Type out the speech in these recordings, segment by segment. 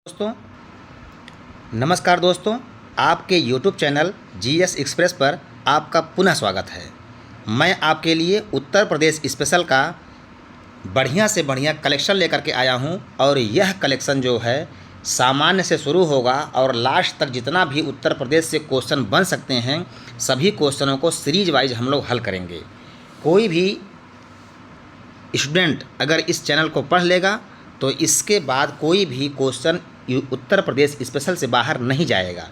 दोस्तों नमस्कार दोस्तों, आपके YouTube चैनल GS एक्सप्रेस पर आपका पुनः स्वागत है। मैं आपके लिए उत्तर प्रदेश स्पेशल का बढ़िया से बढ़िया कलेक्शन लेकर के आया हूं और यह कलेक्शन जो है सामान्य से शुरू होगा और लास्ट तक जितना भी उत्तर प्रदेश से क्वेश्चन बन सकते हैं सभी क्वेश्चनों को सीरीज वाइज हम लोग हल करेंगे। कोई भी स्टूडेंट अगर इस चैनल को पढ़ लेगा तो इसके बाद कोई भी क्वेश्चन उत्तर प्रदेश स्पेशल से बाहर नहीं जाएगा,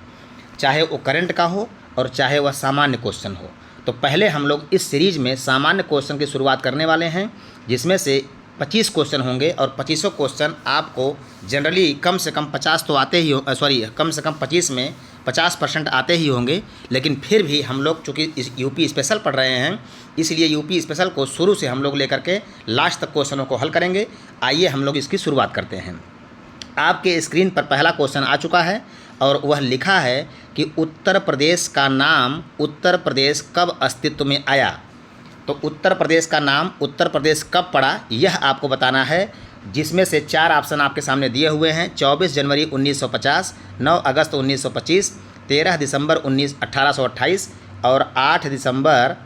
चाहे वो करंट का हो और चाहे वह सामान्य क्वेश्चन हो। तो पहले हम लोग इस सीरीज में सामान्य क्वेश्चन की शुरुआत करने वाले हैं, जिसमें से 25 क्वेश्चन होंगे और 25 क्वेश्चन आपको जनरली कम से कम 50 तो आते ही कम से कम 25 में 50% आते ही होंगे। लेकिन फिर भी हम लोग चूँकि इस यूपी स्पेशल पढ़ रहे हैं इसलिए यूपी स्पेशल को शुरू से हम लोग लेकर के लास्ट तक क्वेश्चनों को हल करेंगे। आइए हम लोग इसकी शुरुआत करते हैं। आपके स्क्रीन पर पहला क्वेश्चन आ चुका है और वह लिखा है कि उत्तर प्रदेश का नाम उत्तर प्रदेश कब अस्तित्व में आया। तो उत्तर प्रदेश का नाम उत्तर प्रदेश कब पड़ा यह आपको बताना है, जिसमें से 4 ऑप्शन आपके सामने दिए हुए हैं। 24 जनवरी 1950, 9 अगस्त 1925, 13 दिसंबर 1828 और 8 दिसंबर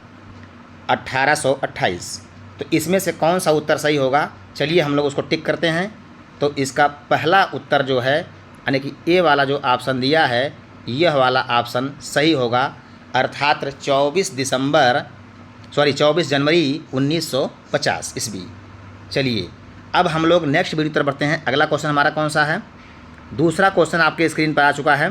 1828। तो इसमें से कौन सा उत्तर सही होगा, चलिए हम लोग उसको टिक करते हैं। तो इसका पहला उत्तर जो है यानी कि ए वाला जो ऑप्शन दिया है यह वाला ऑप्शन सही होगा, अर्थात 24 जनवरी 1950 ईस्वी। चलिए अब हम लोग नेक्स्ट वीडियो तरफ बढ़ते हैं। अगला क्वेश्चन हमारा कौन सा है? दूसरा क्वेश्चन आपके स्क्रीन पर आ चुका है।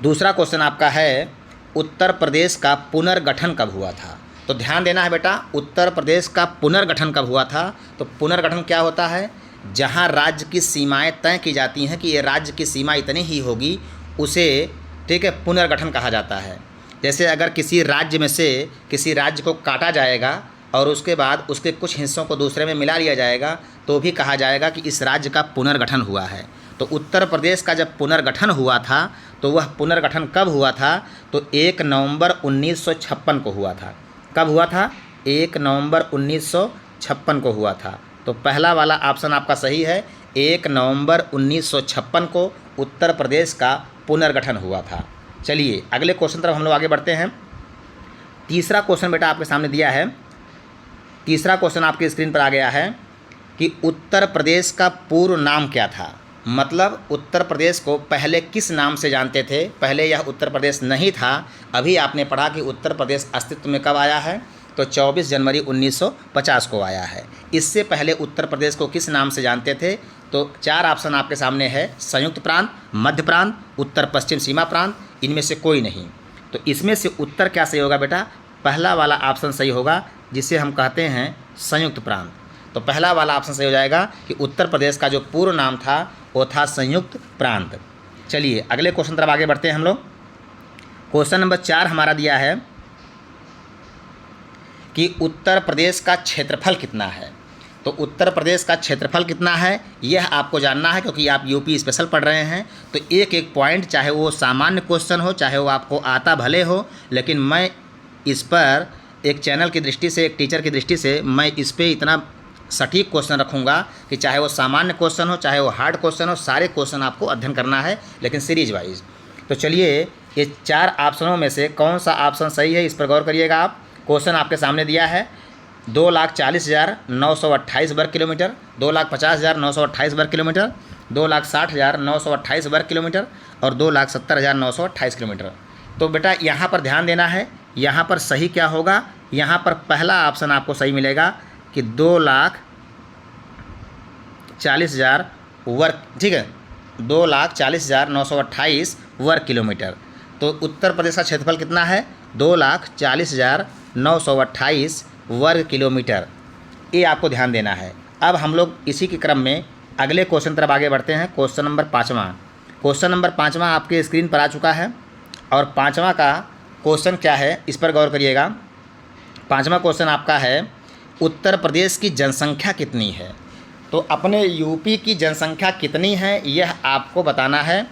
दूसरा क्वेश्चन आपका है उत्तर प्रदेश का पुनर्गठन कब हुआ था। तो ध्यान देना है बेटा, उत्तर प्रदेश का पुनर्गठन कब हुआ था। तो पुनर्गठन क्या होता है? जहां राज्य की सीमाएं तय की जाती हैं कि ये राज्य की सीमा इतनी ही होगी, उसे ठीक है पुनर्गठन कहा जाता है। जैसे अगर किसी राज्य में से किसी राज्य को काटा जाएगा और उसके बाद उसके कुछ हिस्सों को दूसरे में मिला लिया जाएगा तो भी कहा जाएगा कि इस राज्य का पुनर्गठन हुआ है। तो उत्तर प्रदेश का जब पुनर्गठन हुआ था तो वह पुनर्गठन कब हुआ था? तो 1 नवंबर 1956 को हुआ था। कब हुआ था? 1 नवंबर 1956 को हुआ था। तो पहला वाला ऑप्शन आपका सही है, 1 नवंबर 1956 को उत्तर प्रदेश का पुनर्गठन हुआ था। चलिए अगले क्वेश्चन तरफ हम लोग आगे बढ़ते हैं। तीसरा क्वेश्चन बेटा आपके सामने दिया है। तीसरा क्वेश्चन आपके स्क्रीन पर आ गया है कि उत्तर प्रदेश का पूर्व नाम क्या था। मतलब उत्तर प्रदेश को पहले किस नाम से जानते थे? पहले यह उत्तर प्रदेश नहीं था। अभी आपने पढ़ा कि उत्तर प्रदेश अस्तित्व में कब आया है, तो 24 जनवरी 1950 को आया है। इससे पहले उत्तर प्रदेश को किस नाम से जानते थे? तो 4 ऑप्शन आपके सामने है, संयुक्त प्रांत, मध्य प्रांत, उत्तर पश्चिम सीमा प्रांत, इनमें से कोई नहीं। तो इसमें से उत्तर क्या सही होगा बेटा? पहला वाला ऑप्शन सही होगा, जिसे हम कहते हैं संयुक्त प्रांत। तो पहला वाला ऑप्शन सही हो जाएगा कि उत्तर प्रदेश का जो पूर्व नाम था वो था संयुक्त प्रांत। चलिए अगले क्वेश्चन तरफ आगे बढ़ते हैं हम लोग। क्वेश्चन नंबर 4 हमारा दिया है कि उत्तर प्रदेश का क्षेत्रफल कितना है। तो उत्तर प्रदेश का क्षेत्रफल कितना है यह आपको जानना है, क्योंकि आप यूपी स्पेशल पढ़ रहे हैं। तो एक एक पॉइंट, चाहे वो सामान्य क्वेश्चन हो चाहे वो आपको आता भले हो, लेकिन मैं इस पर एक चैनल की दृष्टि से, एक टीचर की दृष्टि से मैं इस पर इतना सटीक क्वेश्चन रखूँगा कि चाहे वो सामान्य क्वेश्चन हो चाहे वो हार्ड क्वेश्चन हो, सारे क्वेश्चन आपको अध्ययन करना है, लेकिन सीरीज वाइज। तो चलिए ये 4 ऑप्शनों में से कौन सा ऑप्शन सही है इस पर गौर करिएगा आप। क्वेश्चन आपके सामने दिया है 2,40,928 वर्ग किलोमीटर, 2,50,928 वर्ग किलोमीटर, 2,60,928 वर्ग किलोमीटर और 2,70,928 किलोमीटर। तो बेटा यहाँ पर ध्यान देना है, यहाँ पर सही क्या होगा? यहाँ पर पहला ऑप्शन आपको सही मिलेगा कि 2,40,000 वर्ग, ठीक है, 2,40,928 वर्ग किलोमीटर। तो उत्तर प्रदेश का क्षेत्रफल कितना है? 2,40,928 वर्ग किलोमीटर। ये आपको ध्यान देना है। अब हम लोग इसी के क्रम में अगले क्वेश्चन तरफ आगे बढ़ते हैं। क्वेश्चन नंबर 5वां। क्वेश्चन नंबर 5वां आपके स्क्रीन पर आ चुका है और 5वां का क्वेश्चन क्या है इस पर गौर करिएगा। 5वां क्वेश्चन आपका है उत्तर प्रदेश की जनसंख्या कितनी है। तो अपने यूपी की जनसंख्या कितनी है यह आपको बताना है।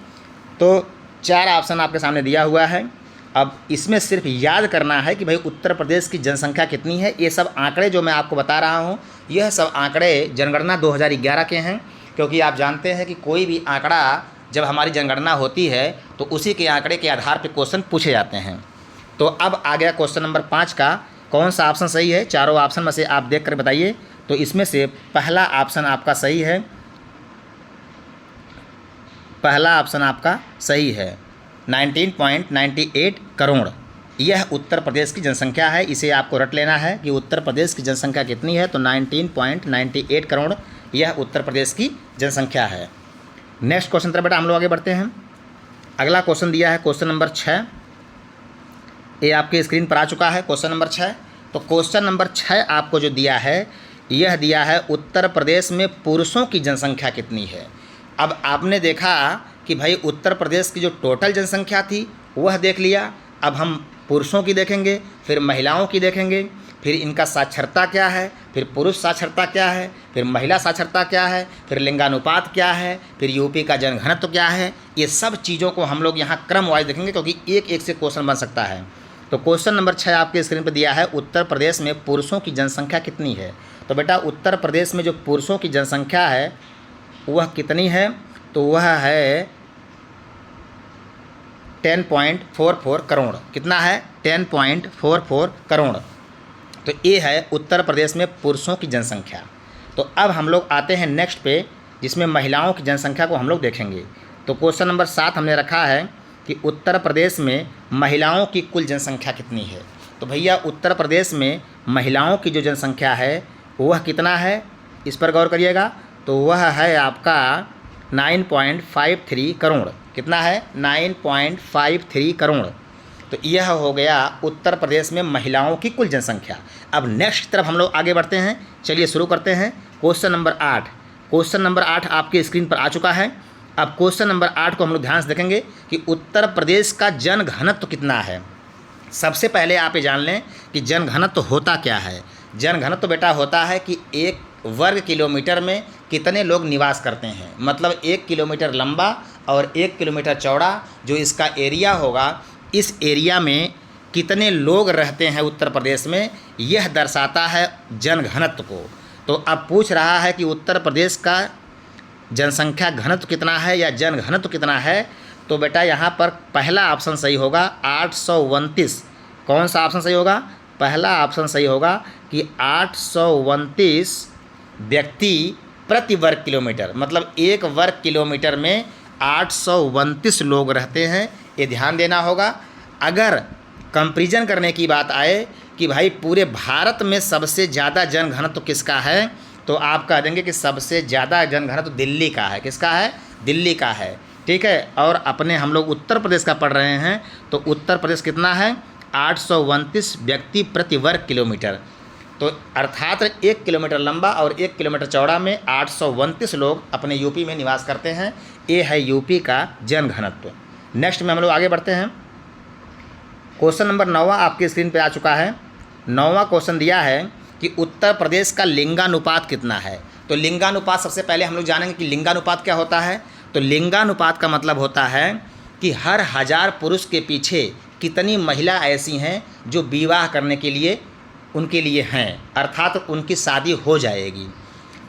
तो 4 ऑप्शन आपके सामने दिया हुआ है। अब इसमें सिर्फ याद करना है कि भाई उत्तर प्रदेश की जनसंख्या कितनी है। ये सब आंकड़े जो मैं आपको बता रहा हूँ यह सब आंकड़े जनगणना 2011 के हैं। क्योंकि आप जानते हैं कि कोई भी आंकड़ा जब हमारी जनगणना होती है तो उसी के आंकड़े के आधार पर क्वेश्चन पूछे जाते हैं। तो अब आ गया क्वेश्चन नंबर 5 का, कौन सा ऑप्शन सही है? चारों ऑप्शन में से आप देख कर बताइए। तो इसमें से पहला ऑप्शन आपका सही है, पहला ऑप्शन आपका सही है 19.98 करोड़। यह उत्तर प्रदेश की जनसंख्या है। इसे आपको रट लेना है कि उत्तर प्रदेश की जनसंख्या कितनी है, तो 19.98 करोड़ यह उत्तर प्रदेश की जनसंख्या है। नेक्स्ट क्वेश्चन तरफ बेटा हम लोग आगे बढ़ते हैं। अगला क्वेश्चन दिया है क्वेश्चन नंबर 6, ये आपके स्क्रीन पर आ चुका है क्वेश्चन नंबर 6। तो क्वेश्चन नंबर 6 आपको जो दिया है, यह दिया है उत्तर प्रदेश में पुरुषों की जनसंख्या कितनी है। अब आपने देखा कि भाई उत्तर प्रदेश की जो टोटल जनसंख्या थी वह देख लिया, अब हम पुरुषों की देखेंगे, फिर महिलाओं की देखेंगे, फिर इनका साक्षरता क्या है, फिर पुरुष साक्षरता क्या है, फिर महिला साक्षरता क्या है, फिर लिंगानुपात क्या है, फिर यूपी का जनघनत्व क्या है। ये सब चीज़ों को हम लोग यहाँ क्रम वाइज देखेंगे क्योंकि एक एक से क्वेश्चन बन सकता है। तो क्वेश्चन नंबर 6 आपके स्क्रीन पर दिया है, उत्तर प्रदेश में पुरुषों की जनसंख्या कितनी है। तो बेटा उत्तर प्रदेश में जो पुरुषों की जनसंख्या है वह कितनी है, तो वह है 10.44 करोड़। कितना है? 10.44 करोड़। तो ये है उत्तर प्रदेश में पुरुषों की जनसंख्या। तो अब हम लोग आते हैं नेक्स्ट पे, जिसमें महिलाओं की जनसंख्या को हम लोग देखेंगे। तो क्वेश्चन नंबर 7 हमने रखा है कि उत्तर प्रदेश में महिलाओं की कुल जनसंख्या कितनी है। तो भैया उत्तर प्रदेश में महिलाओं की जो जनसंख्या है वह कितना है, इस पर गौर करिएगा। तो वह है आपका 9.53 करोड़। कितना है? 9.53 करोड़। तो यह हो गया उत्तर प्रदेश में महिलाओं की कुल जनसंख्या। अब नेक्स्ट तरफ हम लोग आगे बढ़ते हैं। चलिए शुरू करते हैं क्वेश्चन नंबर 8। क्वेश्चन नंबर 8 आपके स्क्रीन पर आ चुका है। अब क्वेश्चन नंबर 8 को हम लोग ध्यान से देखेंगे कि उत्तर प्रदेश का जनघनत्व कितना है। सबसे पहले आप ये जान लें कि जनघनत्व होता क्या है। जनघनत्व बेटा होता है कि एक वर्ग किलोमीटर में कितने लोग निवास करते हैं, मतलब 1 किलोमीटर लंबा और 1 किलोमीटर चौड़ा जो इसका एरिया होगा, इस एरिया में कितने लोग रहते हैं उत्तर प्रदेश में, यह दर्शाता है जनघनत्व को। तो अब पूछ रहा है कि उत्तर प्रदेश का जनसंख्या घनत्व कितना है या जनघनत्व कितना है। तो बेटा यहाँ पर पहला ऑप्शन सही होगा 829। कौन सा ऑप्शन सही होगा? पहला ऑप्शन सही होगा कि 829 व्यक्ति प्रति वर्ग किलोमीटर, मतलब 1 वर्ग किलोमीटर में 829 लोग रहते हैं। ये ध्यान देना होगा। अगर कंपैरिजन करने की बात आए कि भाई पूरे भारत में सबसे ज़्यादा जनघनत्व किसका है, तो आप कह देंगे कि सबसे ज़्यादा जनघनत्व दिल्ली का है। किसका है? दिल्ली का है। ठीक है। और अपने हम लोग उत्तर प्रदेश का पढ़ रहे हैं, तो उत्तर प्रदेश कितना है? 829 व्यक्ति प्रति वर्ग किलोमीटर। तो अर्थात 1 किलोमीटर लंबा और 1 किलोमीटर चौड़ा में 829 लोग अपने यूपी में निवास करते हैं। ये है यूपी का जनघनत्व। नेक्स्ट में हम लोग आगे बढ़ते हैं। क्वेश्चन नंबर 9 आपकी स्क्रीन पे आ चुका है। 9वां क्वेश्चन दिया है कि उत्तर प्रदेश का लिंगानुपात कितना है। तो लिंगानुपात सबसे पहले हम लोग जानेंगे कि लिंगानुपात क्या होता है। तो लिंगानुपात का मतलब होता है कि हर 1000 पुरुष के पीछे कितनी महिला ऐसी हैं जो विवाह करने के लिए उनके लिए हैं, अर्थात उनकी शादी हो जाएगी।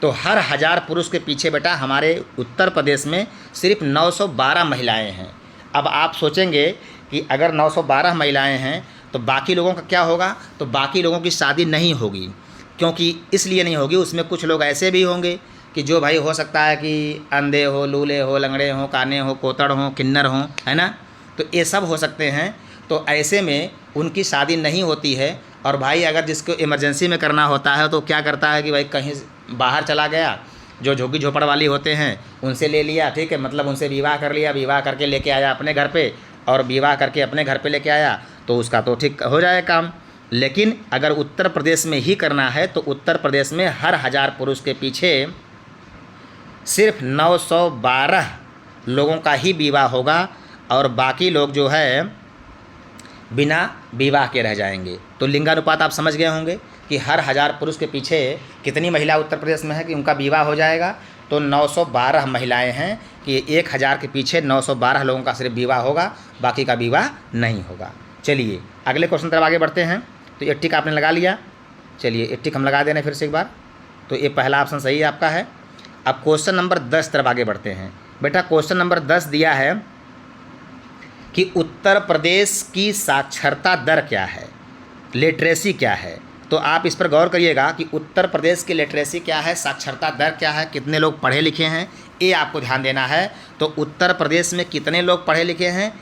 तो हर 1000 पुरुष के पीछे बेटा हमारे उत्तर प्रदेश में सिर्फ 912 महिलाएं हैं। अब आप सोचेंगे कि अगर 912 महिलाएं हैं तो बाकी लोगों का क्या होगा, तो बाकी लोगों की शादी नहीं होगी। क्योंकि इसलिए नहीं होगी, उसमें कुछ लोग ऐसे भी होंगे कि जो भाई हो सकता है कि अंधे हो, लूले हो, लंगड़े हो, काने हो, कोतड़ हो, किन्नर हो, है ना। तो ये सब हो सकते हैं। तो ऐसे में उनकी शादी नहीं होती है। और भाई अगर जिसको इमरजेंसी में करना होता है तो क्या करता है कि भाई कहीं बाहर चला गया, जो झुग्गी झोपड़ वाली होते हैं उनसे ले लिया, ठीक है, मतलब उनसे विवाह कर लिया, विवाह करके लेके आया अपने घर पे, और विवाह करके अपने घर पे लेके आया तो उसका तो ठीक हो जाए काम। लेकिन अगर उत्तर प्रदेश में ही करना है तो उत्तर प्रदेश में हर 1000 पुरुष के पीछे सिर्फ 912 लोगों का ही विवाह होगा और बाकी लोग जो है बिना विवाह के रह जाएंगे। तो लिंगानुपात आप समझ गए होंगे कि हर 1000 पुरुष के पीछे कितनी महिला उत्तर प्रदेश में है कि उनका विवाह हो जाएगा। तो 912 महिलाएं हैं कि 1000 के पीछे 912 लोगों का सिर्फ विवाह होगा, बाकी का विवाह नहीं होगा। चलिए अगले क्वेश्चन तरफ आगे बढ़ते हैं। तो ये टिक आपने लगा लिया, चलिए ये टिक हम लगा देना फिर से एक बार। तो ये पहला ऑप्शन सही आपका है। अब क्वेश्चन नंबर 10 तरफ आगे बढ़ते हैं। बेटा क्वेश्चन नंबर 10 दिया है कि उत्तर प्रदेश की साक्षरता दर क्या है, लिटरेसी क्या है। तो आप इस पर गौर करिएगा कि उत्तर प्रदेश की लिटरेसी क्या है, साक्षरता दर क्या है, कितने लोग पढ़े लिखे हैं, ये आपको ध्यान देना है। तो उत्तर प्रदेश में कितने लोग पढ़े लिखे हैं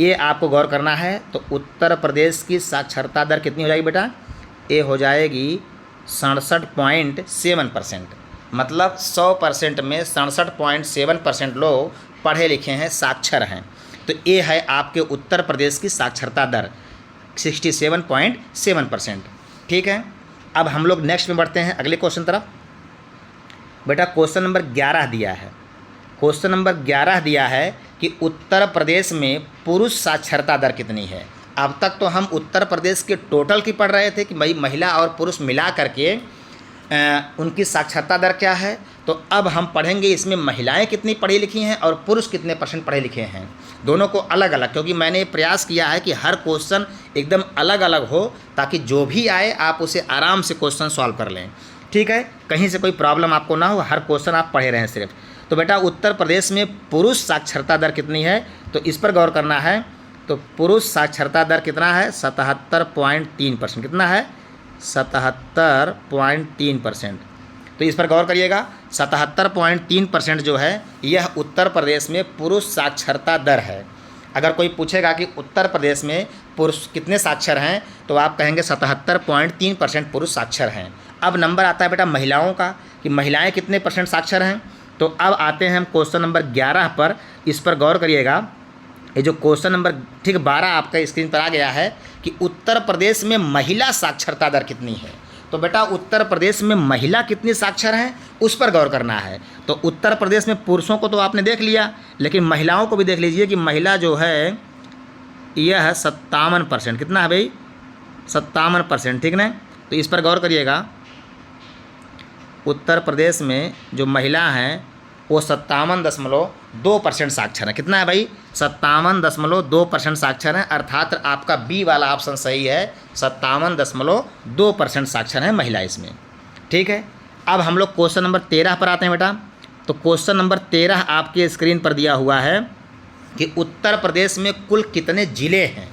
ये आपको गौर करना है। तो उत्तर प्रदेश की साक्षरता दर कितनी हो जाएगी बेटा, ये हो जाएगी 67.7%। मतलब 100% में 67.7% लोग पढ़े लिखे हैं, साक्षर हैं। तो ये है आपके उत्तर प्रदेश की साक्षरता दर 67.7%। ठीक है, अब हम लोग नेक्स्ट में बढ़ते हैं अगले क्वेश्चन तरफ। बेटा क्वेश्चन नंबर 11 दिया है। क्वेश्चन नंबर 11 दिया है कि उत्तर प्रदेश में पुरुष साक्षरता दर कितनी है। अब तक तो हम उत्तर प्रदेश के टोटल की पढ़ रहे थे कि भाई महिला और पुरुष मिला करके उनकी साक्षरता दर क्या है। तो अब हम पढ़ेंगे इसमें महिलाएं कितनी पढ़ी लिखी हैं और पुरुष कितने % पढ़े लिखे हैं, दोनों को अलग अलग, क्योंकि मैंने प्रयास किया है कि हर क्वेश्चन एकदम अलग अलग हो ताकि जो भी आए आप उसे आराम से क्वेश्चन सॉल्व कर लें। ठीक है, कहीं से कोई प्रॉब्लम आपको ना हो, हर क्वेश्चन आप पढ़े रहें सिर्फ। तो बेटा उत्तर प्रदेश में पुरुष साक्षरता दर कितनी है, तो इस पर गौर करना है। तो पुरुष साक्षरता दर कितना है, 77.3%। कितना है, 77.3%। तो इस पर गौर करिएगा, 77.3% जो है यह उत्तर प्रदेश में पुरुष साक्षरता दर है। अगर कोई पूछेगा कि उत्तर प्रदेश में पुरुष कितने साक्षर हैं, तो आप कहेंगे 77.3% पुरुष साक्षर हैं। अब नंबर आता है बेटा महिलाओं का, कि महिलाएं कितने % साक्षर हैं। तो अब आते हैं हम क्वेश्चन नंबर 11 पर। इस पर गौर करिएगा, ये जो क्वेश्चन नंबर 12 आपका स्क्रीन पर आ गया है कि उत्तर प्रदेश में महिला साक्षरता दर कितनी है। तो बेटा उत्तर प्रदेश में महिला कितनी साक्षर हैं उस पर गौर करना है। तो उत्तर प्रदेश में पुरुषों को तो आपने देख लिया, लेकिन महिलाओं को भी देख लीजिए कि महिला जो है यह 57%। कितना है भाई, 57%। ठीक ना, तो इस पर गौर करिएगा, उत्तर प्रदेश में जो महिला हैं वो 57.2% साक्षर है। कितना है भाई, 57.2% साक्षर हैं, अर्थात आपका बी वाला ऑप्शन सही है, 57.2% साक्षर है महिला इसमें। ठीक है, अब हम लोग क्वेश्चन नंबर 13 पर आते हैं बेटा। तो क्वेश्चन नंबर 13 आपके स्क्रीन पर दिया हुआ है कि उत्तर प्रदेश में कुल कितने ज़िले हैं।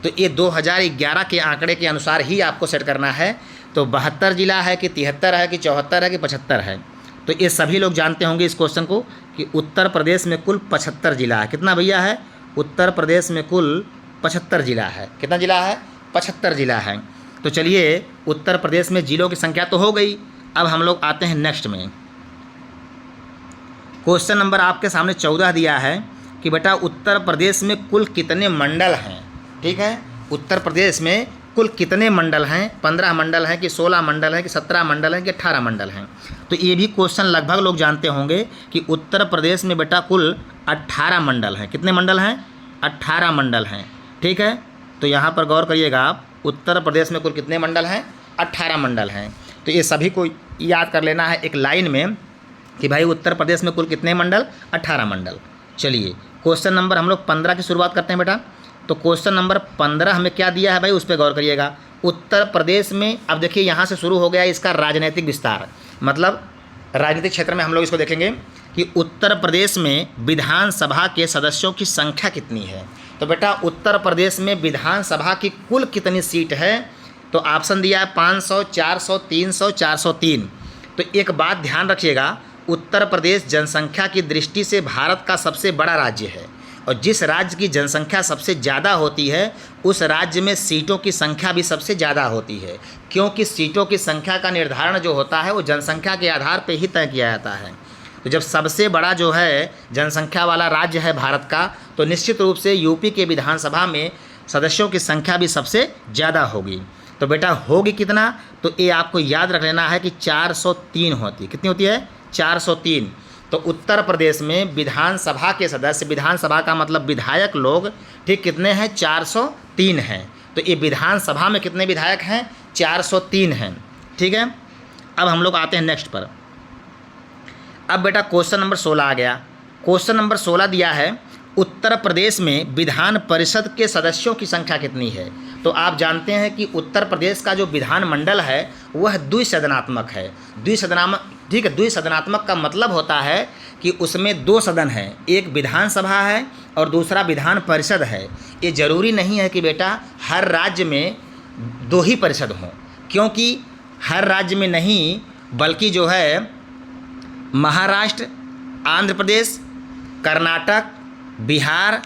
तो ये 2011 के आंकड़े के अनुसार ही आपको सेट करना है। तो 72 जिला है कि 73 है कि 74 है कि 75 है। तो ये सभी लोग जानते होंगे इस क्वेश्चन को कि उत्तर प्रदेश में कुल 75 जिला है। कितना भैया है, उत्तर प्रदेश में कुल 75 जिला है। कितना जिला है, 75 जिला है। तो चलिए उत्तर प्रदेश में जिलों की संख्या तो हो गई। अब हम लोग आते हैं नेक्स्ट में। क्वेश्चन नंबर आपके सामने 14 दिया है कि बेटा उत्तर प्रदेश में कुल कितने मंडल हैं। ठीक है, उत्तर प्रदेश में कुल कितने मंडल हैं, 15 मंडल हैं कि 16 मंडल हैं कि 17 मंडल हैं कि 18 मंडल हैं। तो ये भी क्वेश्चन लगभग लोग जानते होंगे कि उत्तर प्रदेश में बेटा कुल 18 मंडल हैं। कितने मंडल हैं, 18 मंडल हैं। ठीक है, तो यहाँ पर गौर करिएगा आप, उत्तर प्रदेश में कुल कितने मंडल हैं, 18 मंडल हैं। तो ये सभी को याद कर लेना है एक लाइन में कि भाई उत्तर प्रदेश में कुल कितने मंडल, 18 मंडल। चलिए क्वेश्चन नंबर हम लोग 15 की शुरुआत करते हैं बेटा। तो क्वेश्चन नंबर 15 हमें क्या दिया है भाई, उस पर गौर करिएगा। उत्तर प्रदेश में, अब देखिए यहाँ से शुरू हो गया इसका राजनीतिक विस्तार, मतलब राजनीतिक क्षेत्र में हम लोग इसको देखेंगे कि उत्तर प्रदेश में विधानसभा के सदस्यों की संख्या कितनी है। तो बेटा उत्तर प्रदेश में विधानसभा की कुल कितनी सीट है, तो ऑप्शन दिया है 500, 400, 300, 403। तो एक बात ध्यान रखिएगा, उत्तर प्रदेश जनसंख्या की दृष्टि से भारत का सबसे बड़ा राज्य है, और जिस राज्य की जनसंख्या सबसे ज़्यादा होती है उस राज्य में सीटों की संख्या भी सबसे ज़्यादा होती है, क्योंकि सीटों की संख्या का निर्धारण जो होता है वो जनसंख्या के आधार पर ही तय किया जाता है। तो जब सबसे बड़ा जो है जनसंख्या वाला राज्य है भारत का, तो निश्चित रूप से यूपी के विधानसभा में सदस्यों की संख्या भी सबसे ज़्यादा होगी। तो बेटा होगी कितना, तो ये आपको याद रख लेना है कि 403 होती है। कितनी होती है, 403। तो उत्तर प्रदेश में विधानसभा के सदस्य, विधानसभा का मतलब विधायक लोग, ठीक कितने हैं, 403 हैं। तो ये विधानसभा में कितने विधायक हैं, 403 हैं। ठीक है, अब हम लोग आते हैं नेक्स्ट पर। अब बेटा क्वेश्चन नंबर 16 आ गया। क्वेश्चन नंबर 16 दिया है उत्तर प्रदेश में विधान परिषद के सदस्यों की संख्या कितनी है। तो आप जानते हैं कि उत्तर प्रदेश का जो विधानमंडल है वह द्विसदनात्मक है। द्विसदनात्मक, ठीक है, द्विसदनात्मक का मतलब होता है कि उसमें 2 सदन हैं, एक विधानसभा है और दूसरा विधान परिषद है। ये ज़रूरी नहीं है कि बेटा हर राज्य में 2 ही परिषद हों, क्योंकि हर राज्य में नहीं, बल्कि जो है महाराष्ट्र, आंध्र प्रदेश, कर्नाटक, बिहार,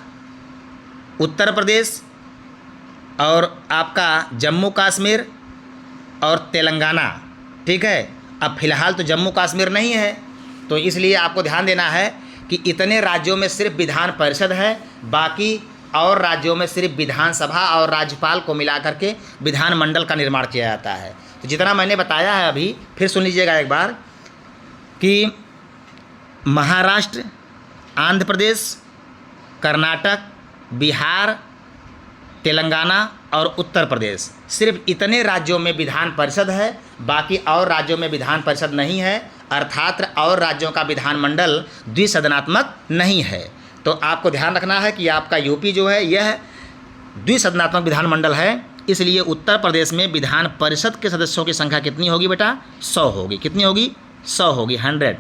उत्तर प्रदेश और आपका जम्मू कश्मीर और तेलंगाना, ठीक है। अब फ़िलहाल तो जम्मू कश्मीर नहीं है, तो इसलिए आपको ध्यान देना है कि इतने राज्यों में सिर्फ विधान परिषद है, बाकी और राज्यों में सिर्फ विधानसभा और राज्यपाल को मिला करके विधानमंडल का निर्माण किया जाता है। तो जितना मैंने बताया है अभी फिर सुन लीजिएगा एक बार कि महाराष्ट्र, आंध्र प्रदेश, कर्नाटक, बिहार, तेलंगाना और उत्तर प्रदेश, सिर्फ इतने राज्यों में विधान परिषद है, बाकी और राज्यों में विधान परिषद नहीं है, अर्थात और राज्यों का विधानमंडल द्विसदनात्मक नहीं है। तो आपको ध्यान रखना है कि आपका यूपी जो है यह द्विसदनात्मक विधानमंडल है, इसलिए उत्तर प्रदेश में विधान परिषद के सदस्यों की संख्या कितनी होगी बेटा? 100 होगी। कितनी होगी? 100 होगी, 100।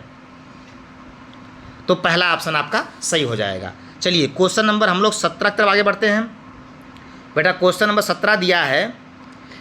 तो पहला ऑप्शन आपका सही हो जाएगा। चलिए क्वेश्चन नंबर हम लोग 17 की तरफ आगे बढ़ते हैं। बेटा क्वेश्चन नंबर 17 दिया है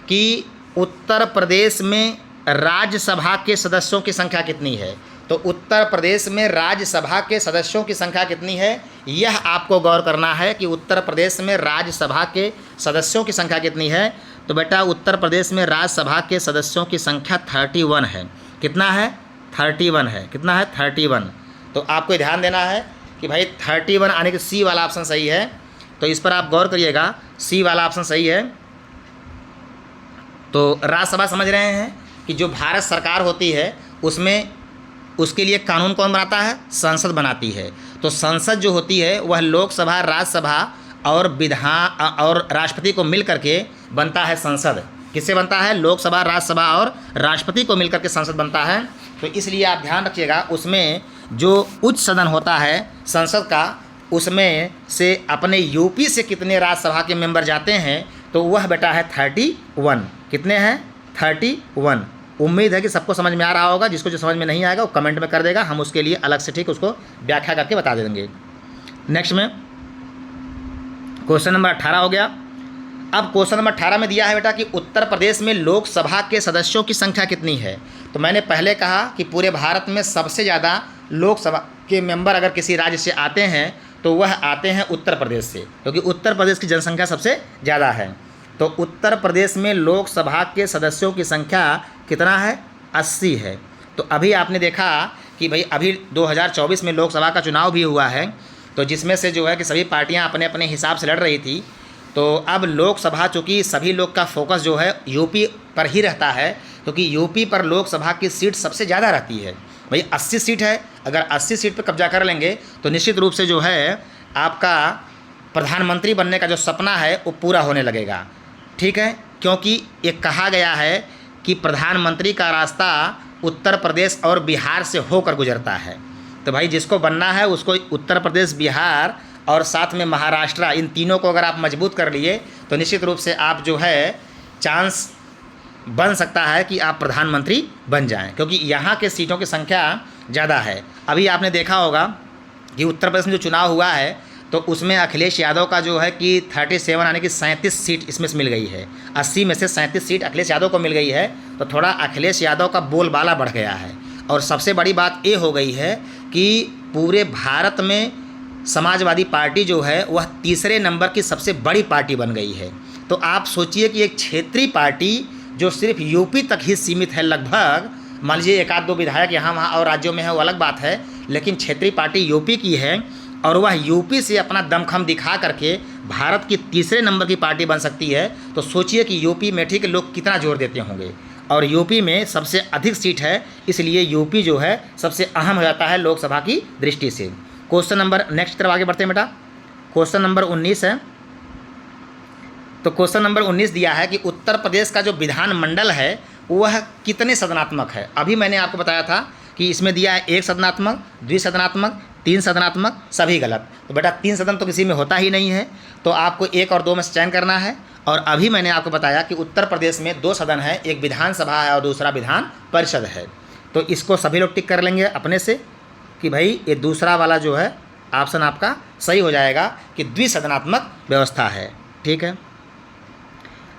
कि उत्तर प्रदेश में राज्यसभा के सदस्यों की संख्या कितनी है। तो उत्तर प्रदेश में राज्यसभा के सदस्यों की संख्या कितनी है, यह आपको गौर करना है कि उत्तर प्रदेश में राज्यसभा के सदस्यों की संख्या कितनी है। तो बेटा उत्तर प्रदेश में राज्यसभा के सदस्यों की संख्या 31 है। कितना है? 31 है। कितना है? 31। तो आपको ध्यान देना है कि भाई 31 आने के सी वाला ऑप्शन सही है, तो इस पर आप गौर करिएगा, सी वाला ऑप्शन सही है। तो राज्यसभा समझ रहे हैं कि जो भारत सरकार होती है उसमें उसके लिए कानून कौन बनाता है? संसद बनाती है। तो संसद जो होती है वह लोकसभा, राज्यसभा और विधान और राष्ट्रपति को मिल करके बनता है संसद। किससे बनता है? लोकसभा, राज्यसभा और राष्ट्रपति को मिलकर के संसद बनता है। तो इसलिए आप ध्यान रखिएगा, उसमें जो उच्च सदन होता है संसद का, उसमें से अपने यूपी से कितने राज्यसभा के मेंबर जाते हैं, तो वह बेटा है 31। कितने हैं? 31। उम्मीद है कि सबको समझ में आ रहा होगा। जिसको जो समझ में नहीं आएगा वो कमेंट में कर देगा, हम उसके लिए अलग से ठीक उसको व्याख्या करके बता देंगे। नेक्स्ट में क्वेश्चन नंबर 18 हो गया। अब क्वेश्चन नंबर 18 में दिया है बेटा कि उत्तर प्रदेश में लोकसभा के सदस्यों की संख्या कितनी है। तो मैंने पहले कहा कि पूरे भारत में सबसे ज़्यादा लोकसभा के मेंबर अगर किसी राज्य से आते हैं तो वह आते हैं उत्तर प्रदेश से, क्योंकि उत्तर प्रदेश की जनसंख्या सबसे ज़्यादा है। तो उत्तर प्रदेश में लोकसभा के सदस्यों की संख्या कितना है? 80 है। तो अभी आपने देखा कि भाई अभी 2024 में लोकसभा का चुनाव भी हुआ है, तो जिसमें से जो है कि सभी पार्टियां अपने अपने हिसाब से लड़ रही थी। तो अब लोकसभा, चूँकि सभी लोग का फोकस जो है यूपी पर ही रहता है, क्योंकि यूपी पर लोकसभा की सीट सबसे ज़्यादा रहती है। भाई 80 सीट है, अगर 80 सीट पर कब्जा कर लेंगे तो निश्चित रूप से जो है आपका प्रधानमंत्री बनने का जो सपना है वो पूरा होने लगेगा। ठीक है, क्योंकि ये कहा गया है कि प्रधानमंत्री का रास्ता उत्तर प्रदेश और बिहार से होकर गुजरता है। तो भाई जिसको बनना है उसको उत्तर प्रदेश, बिहार और साथ में महाराष्ट्र, इन तीनों को अगर आप मजबूत कर लिए तो निश्चित रूप से आप जो है चांस बन सकता है कि आप प्रधानमंत्री बन जाएं, क्योंकि यहाँ के सीटों की संख्या ज़्यादा है। अभी आपने देखा होगा कि उत्तर प्रदेश में जो चुनाव हुआ है तो उसमें अखिलेश यादव का जो है कि 37 यानी कि 37 सीट इसमें से मिल गई है। 80 में से 37 सीट अखिलेश यादव को मिल गई है, तो थोड़ा अखिलेश यादव का बोलबाला बढ़ गया है। और सबसे बड़ी बात ये हो गई है कि पूरे भारत में समाजवादी पार्टी जो है वह तीसरे नंबर की सबसे बड़ी पार्टी बन गई है। तो आप सोचिए कि एक क्षेत्रीय पार्टी जो सिर्फ यूपी तक ही सीमित है, लगभग मान लीजिए 1-2 विधायक यहाँ वहाँ और राज्यों में है वो अलग बात है, लेकिन क्षेत्रीय पार्टी यूपी की है और वह यूपी से अपना दमखम दिखा करके भारत की तीसरे नंबर की पार्टी बन सकती है। तो सोचिए कि यूपी में ठीक लोग कितना जोर देते होंगे, और यूपी में सबसे अधिक सीट है, इसलिए यूपी जो है सबसे अहम हो जाता है लोकसभा की दृष्टि से। क्वेश्चन नंबर नेक्स्ट तरफ आगे बढ़ते हैं बेटा। क्वेश्चन नंबर 19 है। तो क्वेश्चन नंबर 19 दिया है कि उत्तर प्रदेश का जो विधानमंडल है वह कितने सदनात्मक है। अभी मैंने आपको बताया था कि इसमें दिया है 1 सदनात्मक, 2 सदनात्मक, 3 सदनात्मक, सभी गलत। तो बेटा 3 सदन तो किसी में होता ही नहीं है, तो आपको 1 और 2 में से चयन करना है। और अभी मैंने आपको बताया कि उत्तर प्रदेश में 2 सदन है, एक विधानसभा है और दूसरा विधान परिषद है। तो इसको सभी लोग टिक कर लेंगे अपने से कि भाई ये दूसरा वाला जो है ऑप्शन आपका सही हो जाएगा कि द्विसदनात्मक व्यवस्था है। ठीक है,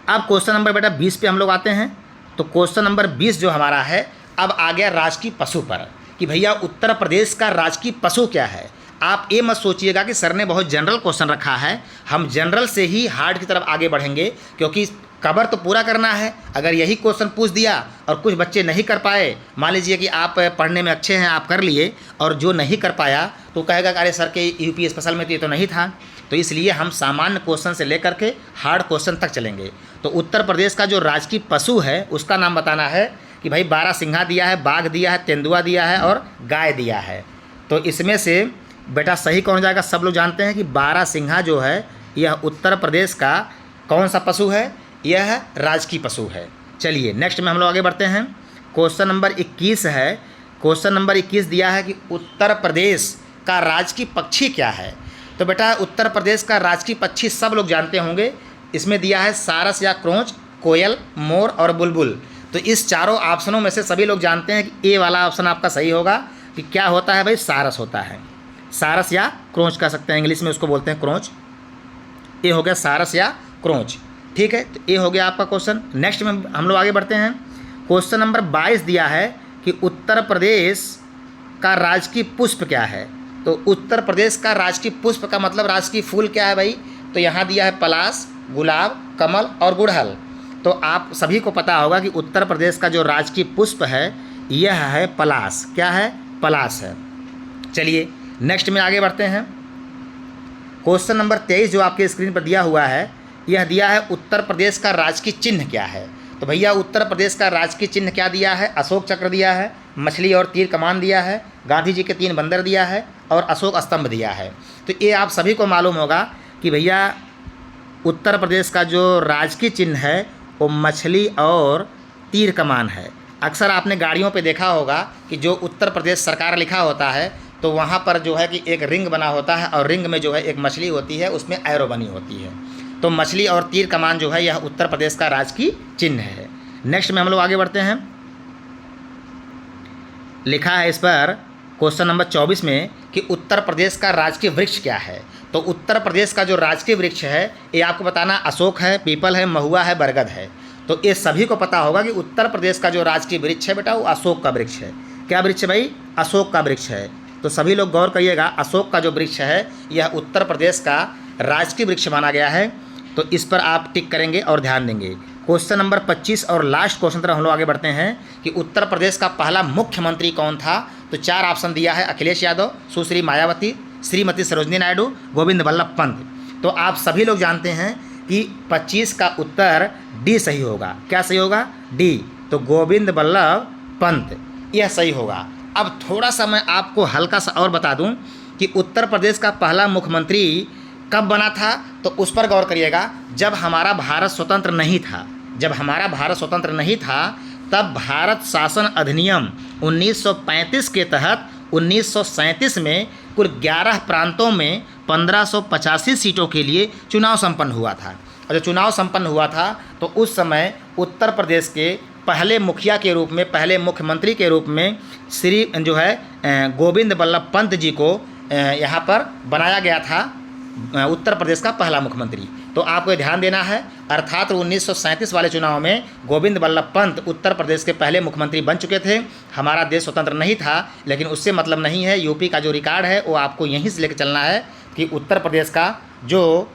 अब क्वेश्चन नंबर बेटा 20 पे हम लोग आते हैं। तो क्वेश्चन नंबर 20 जो हमारा है, अब आ गया राजकीय पशु पर कि भैया उत्तर प्रदेश का राजकीय पशु क्या है। आप ये मत सोचिएगा कि सर ने बहुत जनरल क्वेश्चन रखा है, हम जनरल से ही हार्ड की तरफ आगे बढ़ेंगे, क्योंकि कवर तो पूरा करना है। अगर यही क्वेश्चन पूछ दिया और कुछ बच्चे नहीं कर पाए, मान लीजिए कि आप पढ़ने में अच्छे हैं, आप कर लिए, और जो नहीं कर पाया तो कहेगा कि अरे सर के यूपी स्पेशल में तो ये तो नहीं था। तो इसलिए हम सामान्य क्वेश्चन से लेकर के हार्ड क्वेश्चन तक चलेंगे। तो उत्तर प्रदेश का जो राजकीय पशु है उसका नाम बताना है कि भाई बारहसिंघा दिया है, बाघ दिया है, तेंदुआ दिया है और गाय दिया है। तो इसमें से बेटा सही कौन जाएगा? सब लोग जानते हैं कि बारहसिंघा जो है यह उत्तर प्रदेश का कौन सा पशु है? यह राजकीय पशु है। चलिए नेक्स्ट में हम लोग आगे बढ़ते हैं। क्वेश्चन नंबर 21 है। क्वेश्चन नंबर 21 दिया है कि उत्तर प्रदेश का राजकीय पक्षी क्या है। तो बेटा उत्तर प्रदेश का राजकीय पक्षी सब लोग जानते होंगे। इसमें दिया है सारस या क्रोंच, कोयल, मोर और बुलबुल। तो इस चारों ऑप्शनों में से सभी लोग जानते हैं कि ए वाला ऑप्शन आपका सही होगा कि क्या होता है भाई? सारस होता है। सारस या क्रोंच कह सकते हैं, इंग्लिश में उसको बोलते हैं क्रोंच। ये हो गया सारस या क्रोंच। ठीक है, तो ये हो गया आपका क्वेश्चन। नेक्स्ट में हम लोग आगे बढ़ते हैं। क्वेश्चन नंबर 22 दिया है कि उत्तर प्रदेश का राजकीय पुष्प क्या है। तो उत्तर प्रदेश का राजकीय पुष्प का मतलब राजकीय फूल क्या है भाई? तो यहाँ दिया है पलाश, गुलाब, कमल और गुड़हल। तो आप सभी को पता होगा कि उत्तर प्रदेश का जो राजकीय पुष्प है यह है पलाश। क्या है? पलाश है। चलिए नेक्स्ट में आगे बढ़ते हैं। क्वेश्चन नंबर 23 जो आपके स्क्रीन पर दिया हुआ है, यह दिया है उत्तर प्रदेश का राजकीय चिन्ह क्या है। तो भैया उत्तर प्रदेश का राजकीय चिन्ह क्या दिया है? अशोक चक्र दिया है, मछली और तीर कमान दिया है, गांधी जी के 3 बंदर दिया है और अशोक स्तंभ दिया है। तो ये आप सभी को मालूम होगा कि भैया उत्तर प्रदेश का जो राजकीय चिन्ह है वो मछली और तीर कमान है। अक्सर आपने गाड़ियों पे देखा होगा कि जो उत्तर प्रदेश सरकार लिखा होता है तो वहाँ पर जो है कि एक रिंग बना होता है और रिंग में जो है एक मछली होती है, उसमें एरो बनी होती है। तो मछली और तीर कमान जो है यह उत्तर प्रदेश का राजकीय चिन्ह है। नेक्स्ट में हम लोग आगे बढ़ते हैं। लिखा है इस पर क्वेश्चन नंबर 24 में कि उत्तर प्रदेश का राजकीय वृक्ष क्या है। तो उत्तर प्रदेश का जो राजकीय वृक्ष है ये आपको बताना अशोक है, पीपल है, महुआ है, बरगद है। तो ये सभी को पता होगा कि उत्तर प्रदेश का जो राजकीय वृक्ष है बेटा वो अशोक का वृक्ष है। क्या वृक्ष है भाई? अशोक का वृक्ष है। तो सभी लोग गौर करिएगा, अशोक का जो वृक्ष है यह उत्तर प्रदेश का राजकीय वृक्ष माना गया है। तो इस पर आप टिक करेंगे और ध्यान देंगे। क्वेश्चन नंबर 25 और लास्ट क्वेश्चन तरफ हम लोग आगे बढ़ते हैं कि उत्तर प्रदेश का पहला मुख्यमंत्री कौन था। तो 4 ऑप्शन दिया है, अखिलेश यादव, सुश्री मायावती, श्रीमती सरोजनी नायडू, गोविंद बल्लभ पंत। तो आप सभी लोग जानते हैं कि 25 का उत्तर डी सही होगा। क्या सही होगा? डी। तो गोविंद बल्लभ पंत यह सही होगा। अब थोड़ा सा मैं आपको हल्का सा और बता दूं कि उत्तर प्रदेश का पहला मुख्यमंत्री कब बना था, तो उस पर गौर करिएगा। जब हमारा भारत स्वतंत्र नहीं था, जब हमारा भारत स्वतंत्र नहीं था तब भारत शासन अधिनियम 1935 के तहत 1937 में कुल 11 प्रांतों में 1585 सीटों के लिए चुनाव संपन्न हुआ था। और जब चुनाव संपन्न हुआ था तो उस समय उत्तर प्रदेश के पहले मुखिया के रूप में, पहले मुख्यमंत्री के रूप में श्री जो है गोविंद बल्लभ पंत जी को यहाँ पर बनाया गया था उत्तर प्रदेश का पहला मुख्यमंत्री। तो आपको ध्यान देना है, अर्थात 1937 वाले चुनाव में गोविंद बल्लभ पंत उत्तर प्रदेश के पहले मुख्यमंत्री बन चुके थे। हमारा देश स्वतंत्र नहीं था, लेकिन उससे मतलब नहीं है। यूपी का जो रिकॉर्ड है वो आपको यहीं से लेकर चलना है कि उत्तर प्रदेश का जो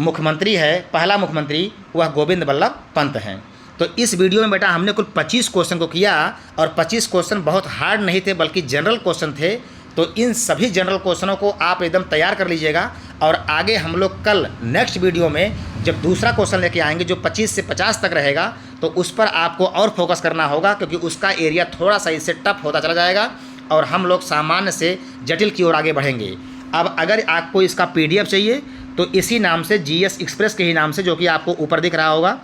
मुख्यमंत्री है, पहला मुख्यमंत्री, वह गोविंद बल्लभ पंत हैं। तो इस वीडियो में बेटा हमने कुल 25 क्वेश्चन को किया और 25 क्वेश्चन बहुत हार्ड नहीं थे बल्कि जनरल क्वेश्चन थे। तो इन सभी जनरल क्वेश्चनों को आप एकदम तैयार कर लीजिएगा और आगे हम लोग कल नेक्स्ट वीडियो में जब दूसरा क्वेश्चन लेके आएंगे जो 25 से 50 तक रहेगा तो उस पर आपको और फोकस करना होगा, क्योंकि उसका एरिया थोड़ा सा इससे टफ होता चला जाएगा और हम लोग सामान्य से जटिल की ओर आगे बढ़ेंगे। अब अगर आपको इसका PDF चाहिए तो इसी नाम से GS एक्सप्रेस के ही नाम से, जो कि आपको ऊपर दिख रहा होगा,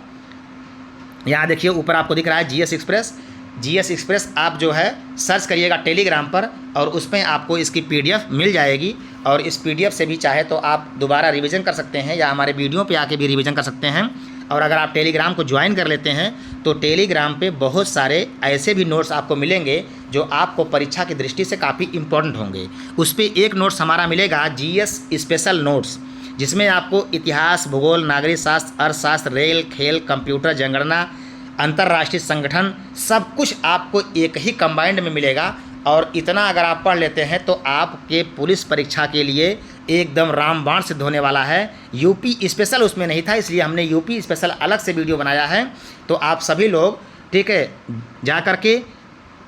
यहाँ देखिए ऊपर आपको दिख रहा है GS एक्सप्रेस, GS एक्सप्रेस आप जो है सर्च करिएगा टेलीग्राम पर, और उस पर आपको इसकी PDF मिल जाएगी, और इस PDF से भी चाहे तो आप दोबारा रिवीजन कर सकते हैं या हमारे वीडियो पे आके भी रिवीजन कर सकते हैं। और अगर आप टेलीग्राम को ज्वाइन कर लेते हैं तो टेलीग्राम पे बहुत सारे ऐसे भी नोट्स आपको मिलेंगे जो आपको परीक्षा की दृष्टि से काफ़ी इंपॉर्टेंट होंगे। उस पर एक नोट्स हमारा मिलेगा GS स्पेशल नोट्स, जिसमें आपको इतिहास, भूगोल, नागरिक शास्त्र, अर्थशास्त्र, रेल, खेल, कंप्यूटर, जनगणना, अंतर्राष्ट्रीय संगठन, सब कुछ आपको एक ही कंबाइंड में मिलेगा। और इतना अगर आप पढ़ लेते हैं तो आपके पुलिस परीक्षा के लिए एकदम रामबाण सिद्ध होने वाला है। यूपी स्पेशल उसमें नहीं था, इसलिए हमने यूपी स्पेशल अलग से वीडियो बनाया है। तो आप सभी लोग ठीक है जा कर के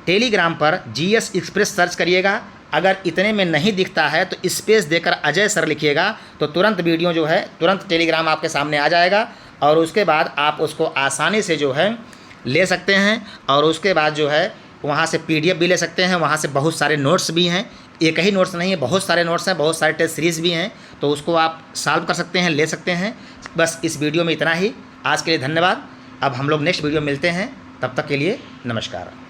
टेलीग्राम पर GS एक्सप्रेस सर्च करिएगा। अगर इतने में नहीं दिखता है तो स्पेस देकर अजय सर लिखिएगा, तो तुरंत वीडियो जो है तुरंत टेलीग्राम आपके सामने आ जाएगा, और उसके बाद आप उसको आसानी से जो है ले सकते हैं। और उसके बाद जो है वहाँ से PDF भी ले सकते हैं, वहाँ से बहुत सारे नोट्स भी हैं, एक ही नोट्स नहीं है, बहुत सारे नोट्स हैं, बहुत सारे टेस्ट सीरीज़ भी हैं, तो उसको आप सॉल्व कर सकते हैं, ले सकते हैं। बस इस वीडियो में इतना ही, आज के लिए धन्यवाद। अब हम लोग नेक्स्ट वीडियो मिलते हैं, तब तक के लिए नमस्कार।